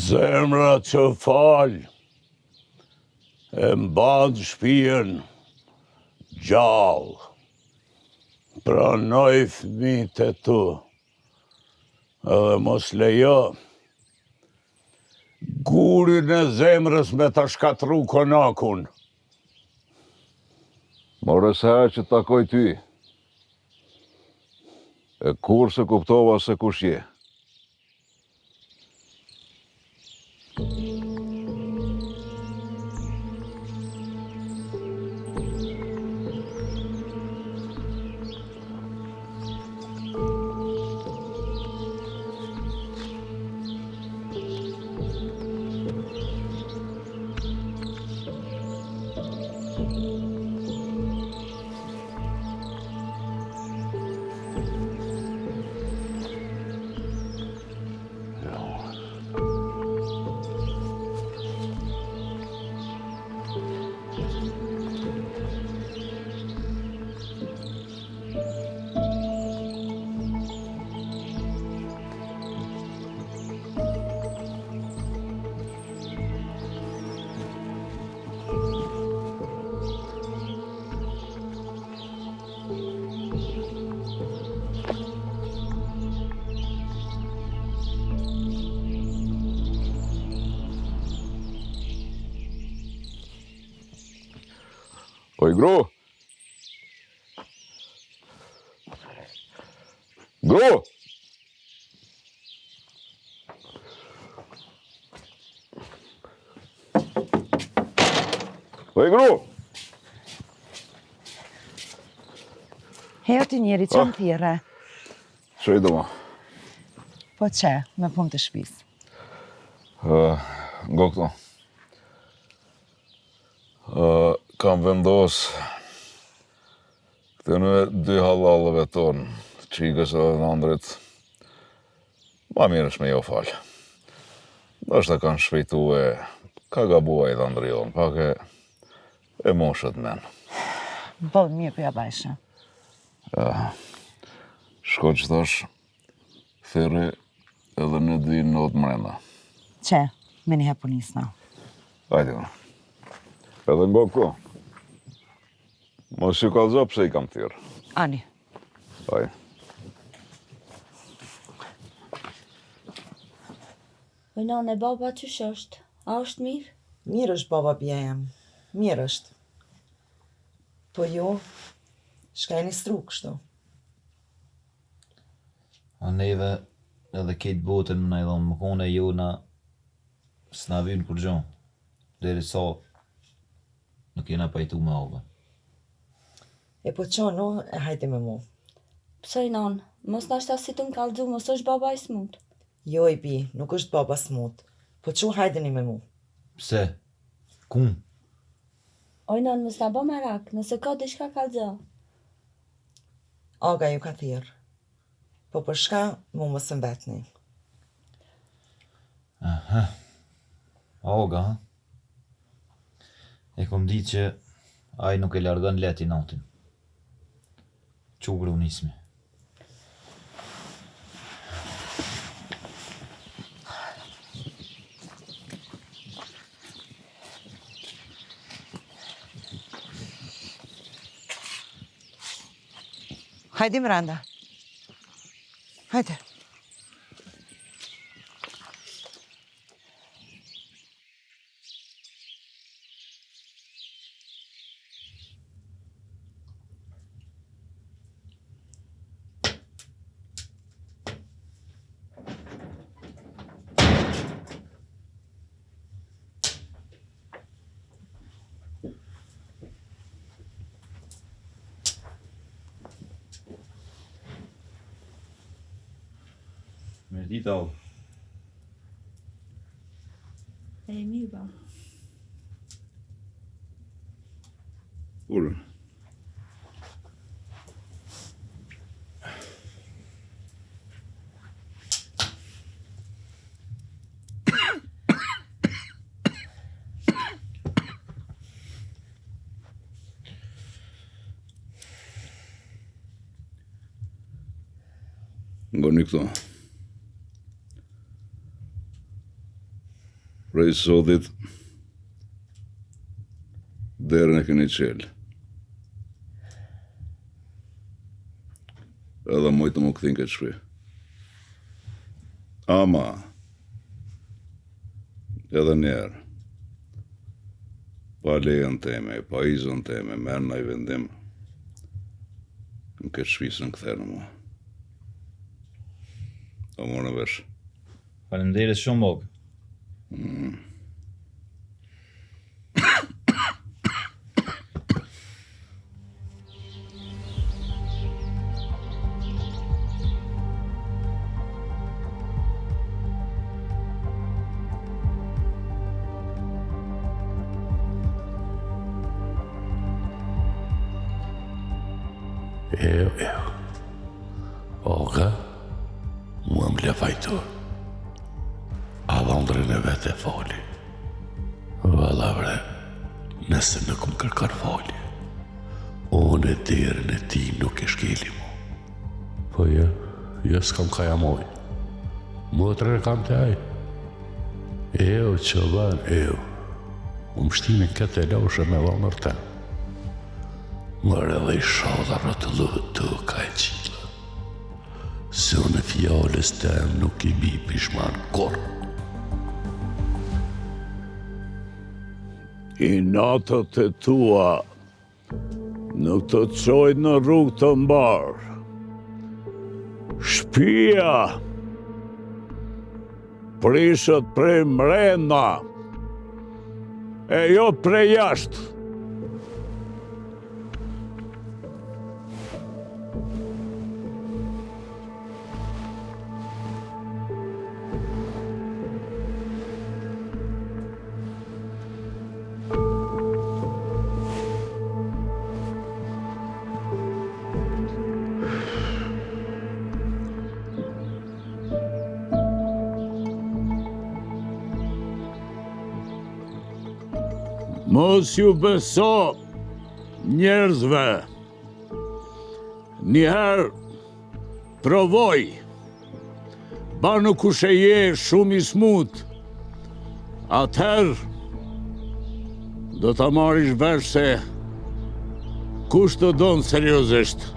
Zemra që falë, e mbadë shpijen gjallë, pranoj fëmijët e tu, edhe mos lejo gurin e zemrës me ta shkatru konakun. More se herë që takoj ty, e kur se kuptova se kush je. Oj, Gru! Gru! Oj, Gru! Heo ti njeri, që më thire? Që i do ma? Po që, me punë të shpis? Ngo këto. Kam vendos këtë në dy halallëve tonë, qikës edhe në andrit, ma mirë është me jo falë. Nështë kanë shpejtu e ka gabua i dhe andrion, pak e moshët men. Bëllë mirë për ja bajshë. Shko që thash, thiri edhe në dy notë mrena. Që, me një hepunisna. Hajde, edhe ngo këto. Mos ju kalzo pse i kam thirë. Ani. Hajde. Nane, baba qysh është? A është mirë? Mirë është baba bia jam. Mirë është. Po jo, shka e një stru kështu. A neve edhe këtë botën në edhe më kone ju na s'na vynë kur gjonë. Deri sa nuk jena pajtu me ove. E po qono, e hajde me mu. Psoj nanë, mos nashta si të më kalëgju, mos është baba i smut. Jo i bi, nuk është baba smut. Po që hajdeni me mu. Pse? Kum? Oj nanë, mos na bë merak, nëse ka dishka kalëgja. Aga ju ka thirë. Po për shka, mu mos më vetni. Aha. Oga, ha? E kom ditë që aj nuk e largon leti natin. Qugru nismi. Hajde Miranda. Hajde. Mirë ditë, au. E mirë, ba. Ullën. Ngoni këto. Prej sotit, derën e keni qelë. Edhe mojtë më këthin këtë shpi. Ama, edhe njerë, pa lejën teme, pa izën teme, merë në i vendim, në këtë shpisën këtherë më. O më në vesh. Faleminderit shumë, og. Jo. Oga, mua më lefajtu. Avandrën e vete fali. Valla bre, nëse nuk më kërkar fali, unë e derën e ti nuk e shkeli mu. Po jo s'kam kaja moj. Motrën e kam të aj. Qëllan, më mështimin këtë e laushe me vanër të. Mërë edhe i shodha rëtëlluhët të ka e qila. Se unë e fjales të em nuk i mi pishman korë. I natët e tua nuk të qojnë në rrugë të mbarë. Shpia prishët prej mrena e jo prej jashtë. Mos ju beso njerëzve. Njëherë provoj. Banu kush e je shumë i smut. Atëherë do ta marrish vesh se kush të donë seriozisht.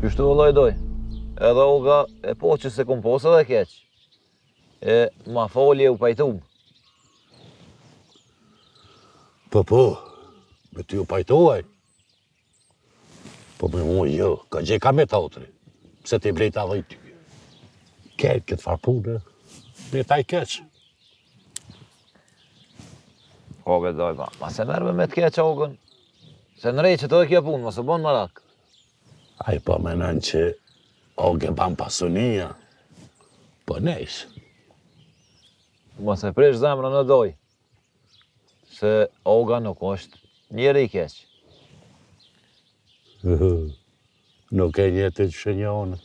Qështu o lojdoj, edhe Olga e po që se kom posë edhe keq. E ma folje u pajtum. Po, me ty u pajtuaj. Po me mu jo, ka gjeka me totri, se ti blejta dhe i ty. Keq këtë farpune, blejta i keq. Oge doj, ma se merme me të keq Ogën. Se në rej që të dhe kja punë, ma se bon marak. Ai po menon që Oge ban pasunia, po nejsh. Mos e prish zemrën në doj, se Olga nuk është njeri i keq. Nuk e njëtë që shënjonë,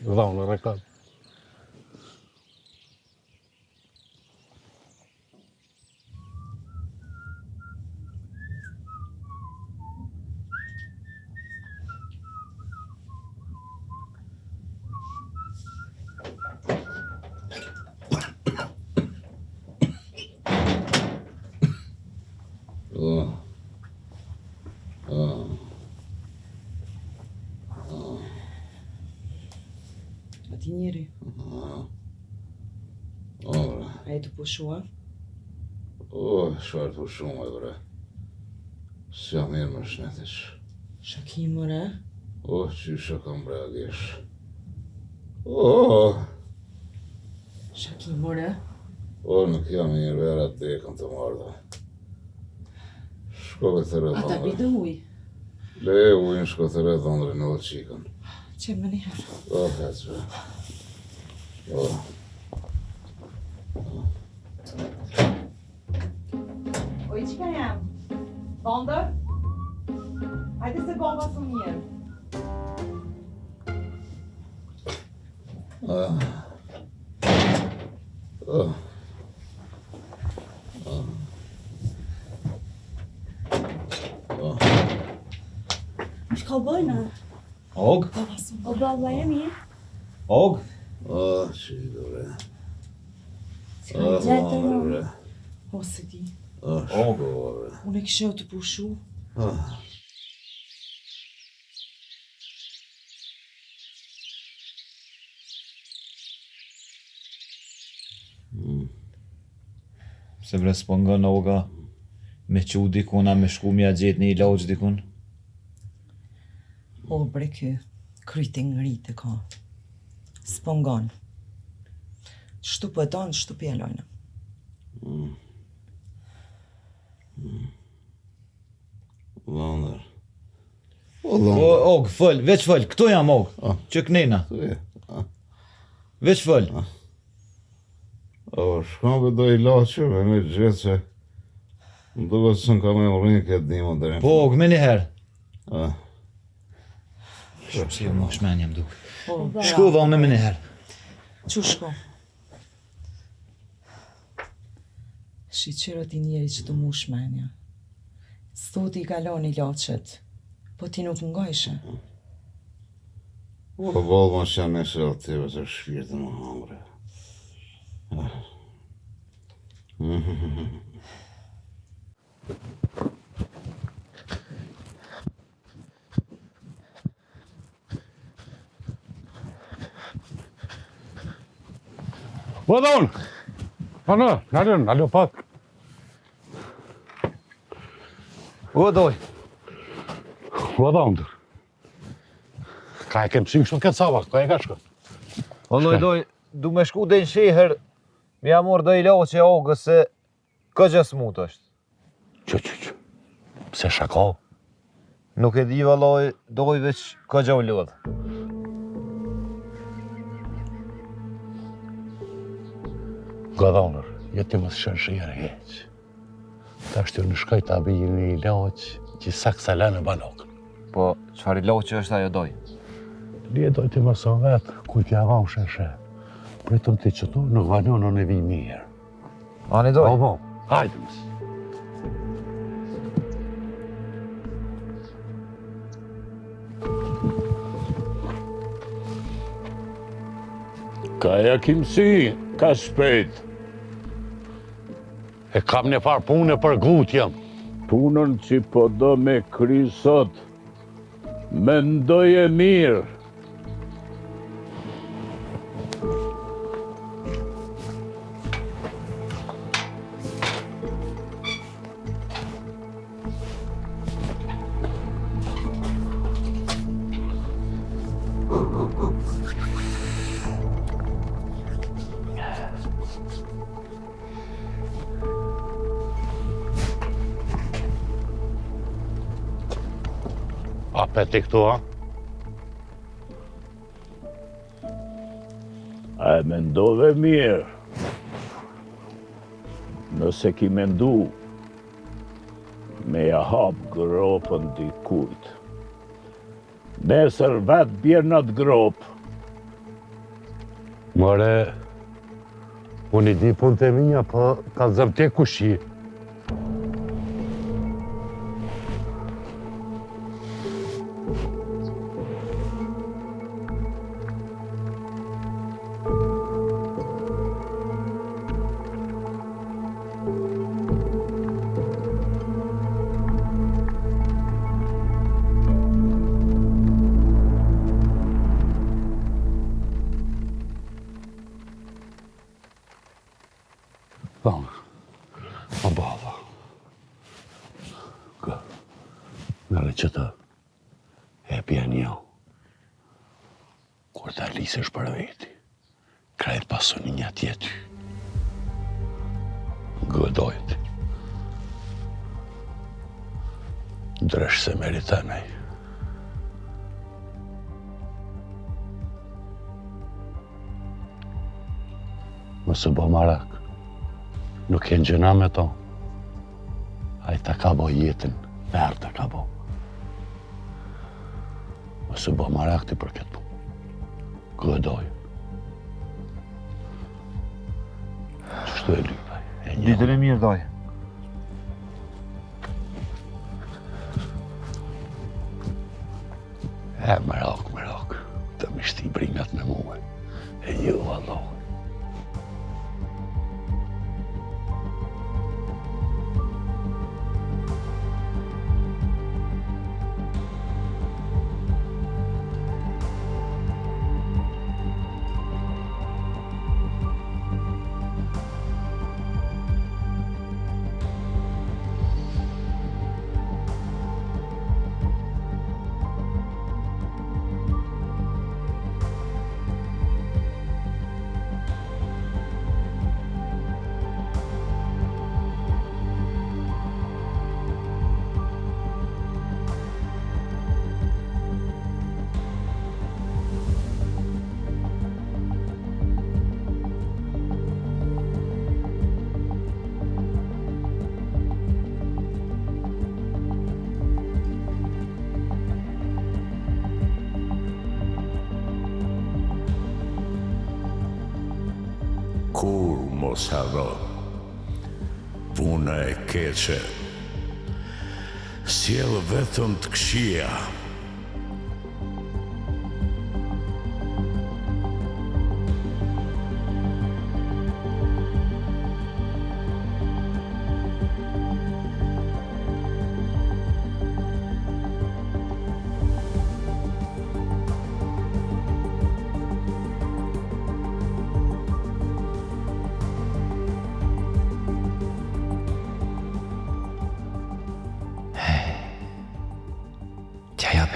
dhonë rekord. Ati njeri. A e të pushua? Shfarë të shumë, e bre. S'jam mirë më shnetish. Shaki, more. O, qysha kam breagesh. O, Shaki, more. o, nuk jam mirë, vera të dekën të marda. Shkove të redhë Ata bide uj. Le ujnë shko të redhë në dhe qikën. Që më njëherë. O, heqve. O. Oj, qika jam? Bondër? Hajde se bomba së mirë. Çka bëjnë? Og? O baba e mirë? Og? O, që i dore. Çka gjetë në? bre. O, se di. O, shko, bre. Unë e kishe të pushu. Se bre s'po nga oga me qu dikun a me shku mja gjetë një ilaç dikun? O, bre kë, kryti ngritë ka. S'pongon. Shtu pëton, shtu pjellojnë. Londër. O, O, Londër. og, fëll, veç fëll, këtu jam og, që knena, Tu je. veç fëll. O, shkon për do i laqë me gjithë që më duke se në kam e më rrinë këtë dimon dhe Po, og, me njëherë. A, Shumë si jo më shmen jam duk. O, Shkuva unë me njëherë. që shko? Shqyqyro ti njeri që të mu shmenja. S'thoti i kalon i laqet, po ti nuk ngojshë. o, bolë më që në shëllë tëve të shpirtë më hamre. Vëdon! Ano, nalën, alo pak. O, doj. Vëdon, ka e kem pësim shumë këtë sabak, ka e ka shko. O, doj, du me shku dhe në shiher, mi amor dhe ilaç e ogës se këgjë smut është. Që, pse shako? Nuk e di vallaj, doj veç këgjë u lodhë. Godonër, jeti më shënë shirë heq. Ta është në shkoj të abijë një ilaç që saksa la në banokën. Po, qëfar ilaç është ajo doj? Lije doj të më son vetë, ku t'ja vam sheshe. Pritëm të qëtu, nuk vanonën e vi mirë. Ani doj? Po, hajde mësë. Ka ja kimësi, ka shpejt. E kam një farë punë për gutjem. Punën që po do me kry sot, mendoj e mirë. Apeti këtu, ha? A e mendove mirë. Nëse ki mendu me ja hap gropën dikujt. Nesër vetë bjerë në të gropë. More, unë i di punë të minja, po ka zëvte kushi. Baba. Nërë që të e pja një. Kur të alisësh për veti, krejt pasoni një tjety. Gëdojt. Dresh se meritanaj. Mësë bo marak. Nuk e në gjëna me to. A i ta ka bo jetën, verë ta ka bo. Mësë bo marak ti për këtë punë. Gëdoj. Qështu e lypaj? Ditën e mirë, doj. Merak. Të mishti bringat me muhe. E ju, Allah. Kur mos harro, puna e keqe, sjell vetëm të këqija.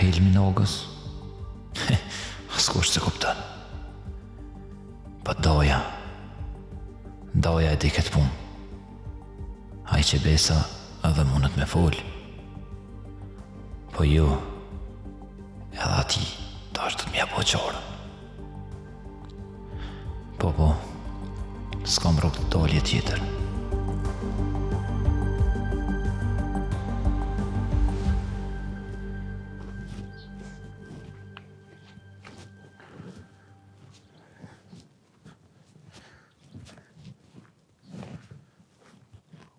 Helmi Nogës. Askush se kupton. Po doja e di këtë punë. Ai që besa edhe mundet me fol. Po ju, edhe ati, ta është të mja po qorën. Po, s'kam rrok të dalje tjetër.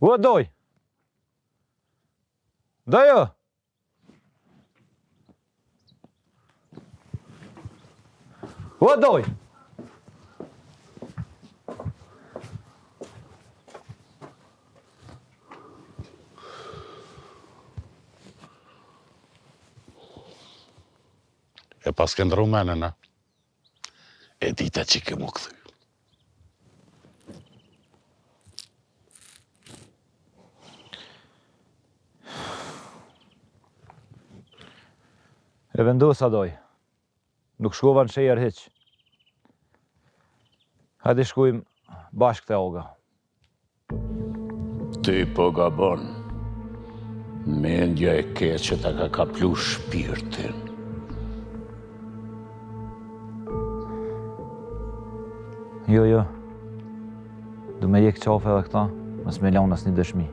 Ua, doj! Dojo! Ua, doj! E pas këndë rumenën, e dita që ke mu këthy. E vendosa doj. Nuk shkova në shejer hiq. Hajde shkojmë bashkë të Olga. Ty po gabon. Mendja e keqe ta ka kaplu shpirtin. Jo. Du me jek qafe edhe këta, mës me laun as një dëshmi.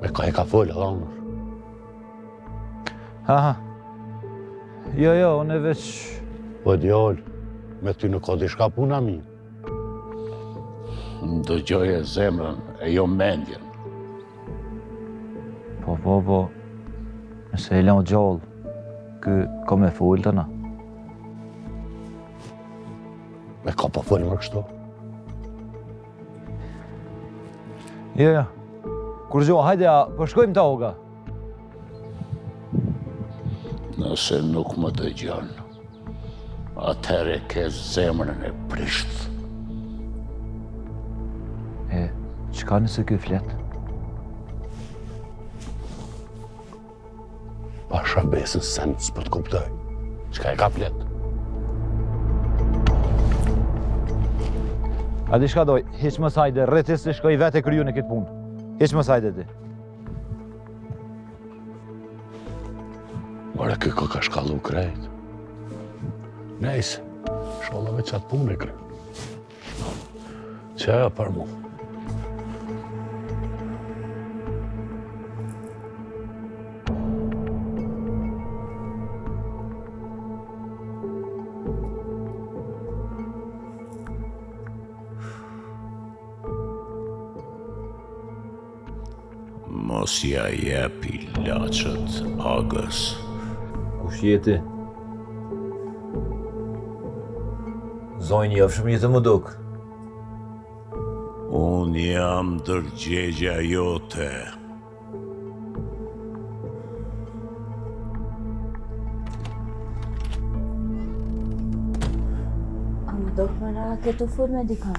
Me ka e ka folë, dhanër. Aha. Jo, unë e veç... Po djallë, me ty nuk ka dishka puna mi. Ndëgjoj e zemrën e jo mendjen. Po. Nëse e laun gjallë, kë ka me folë të na. Me ka po folë më kështu. Jo. Kur gjo, hajde, po shkojmë të Olga. Nëse nuk më dëgjon, atëherë ke zemrën e prisht. Qka nëse ky flet? Shabesën sen s'pët kuptoj. Qka e ka plet? A di shka doj, hiq më sajde, rretis të shkoj vete kryu në këtë punë. Hiq më sajde ti. Ore, këko ka shkallu krejt. Nejse, shollave qatë punë e kry. Që ajo për mu? Mos ja jepi laçët agës. Kush jeti? Zonjë jafshëm jetë më duk. Unë jam dërgjegja jote. A më do përra këtë fur me dikan?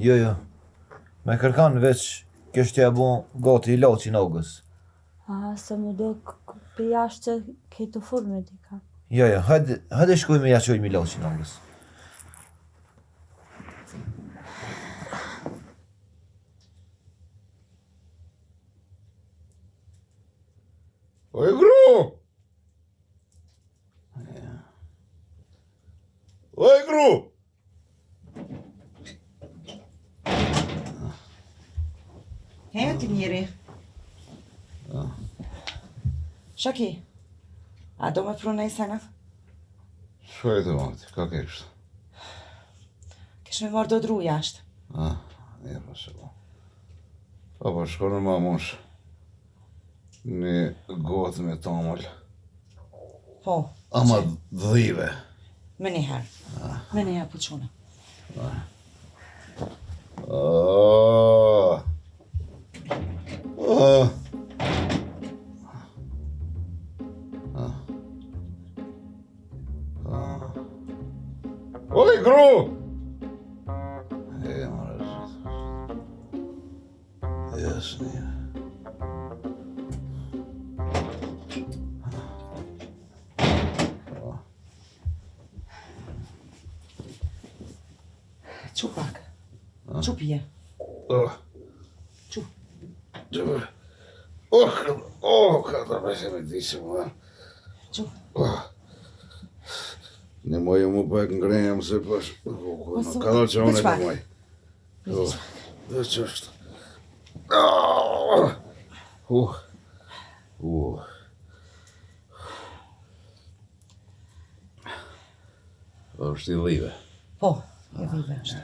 Jo. Me kërkan veç kështë ja bu gati i laçin agës. A, se më do për jashtë që këtë fur me dikan. Jo, hajde shkoj me jaqoj mi laçin agës. Oj, gru! Oj, gru! Hej, ti njeri. Shaki, a do me pru në i sena? Shkoj të mati, ka kështë? Kesh me marrë do dru jashtë. Ja, se po. Pa shko në mamush. Një gotë me tamëll. Po, Ama dhive. me njëherë. Me njëherë puqune. Oj, gru! Jasni. Qu pak. Qu pije. Qu. Ka të përse me disë më. Qu. Në mojë mu pak ngrenjam se pash. Ka do që unë e të moj. Dhe që është. është I dhive. Po, e dhive është.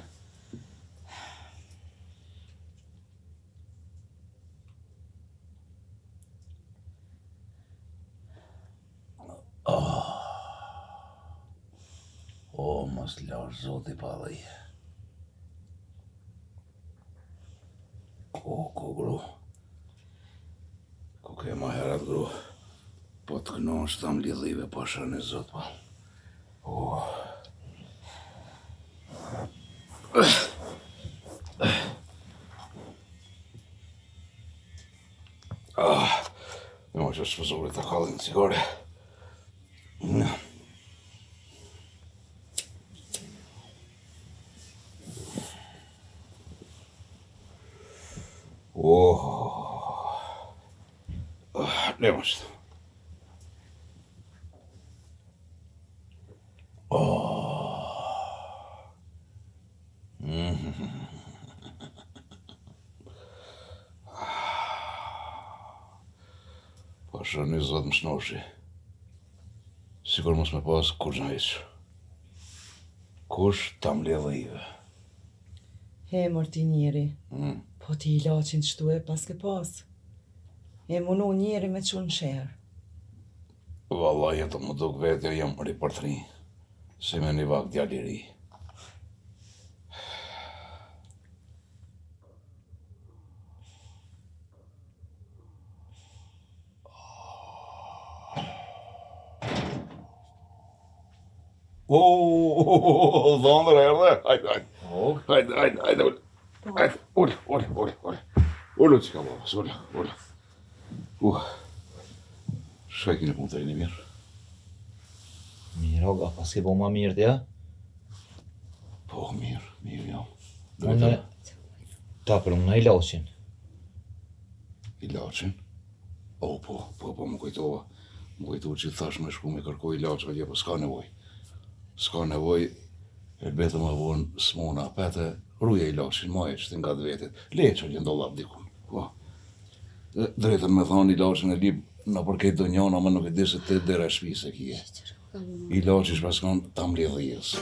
O, mos lash zoti pa dhej. Ko, gru. Ko ke ma herat, gru. Po të kënosh tam lidhive pasha në zot, pa. Me ma që shpëzurit të kallin cigare. Ne možete. Pasha një zot më shnoshi. Sigur mos me pas kur në heq. Kush tam ledhe ive. He, mërti njeri. Po ti I laqin qëtu e pas ke pas. E munu njeri me qunë shërë. Vallaj, jetë më duk vetja jam ri për 3. Se me një vak djali I ri. Dhondër erdhe. Hajde. Ullë që ka babës, ullë. s'ke po ma mirë t'ja? Po, mirë jam. Unë ta për unë i laqin. Ilaqin? Po, më kujtova. Më kujtova që thash me shku me kërkoj ilaq, atje, po s'ka nevoj. S'ka nevoj, e betëm a vonë smona, pete, rruja ilaqin, ma e qëti nga të vetit. Le që një dollap dikun, po. Drejtën me thonë ilaqin e lip në përket do njona, më nuk e di se të dera shpi se kje. Ilaqin shpes kanë tam lidhijës.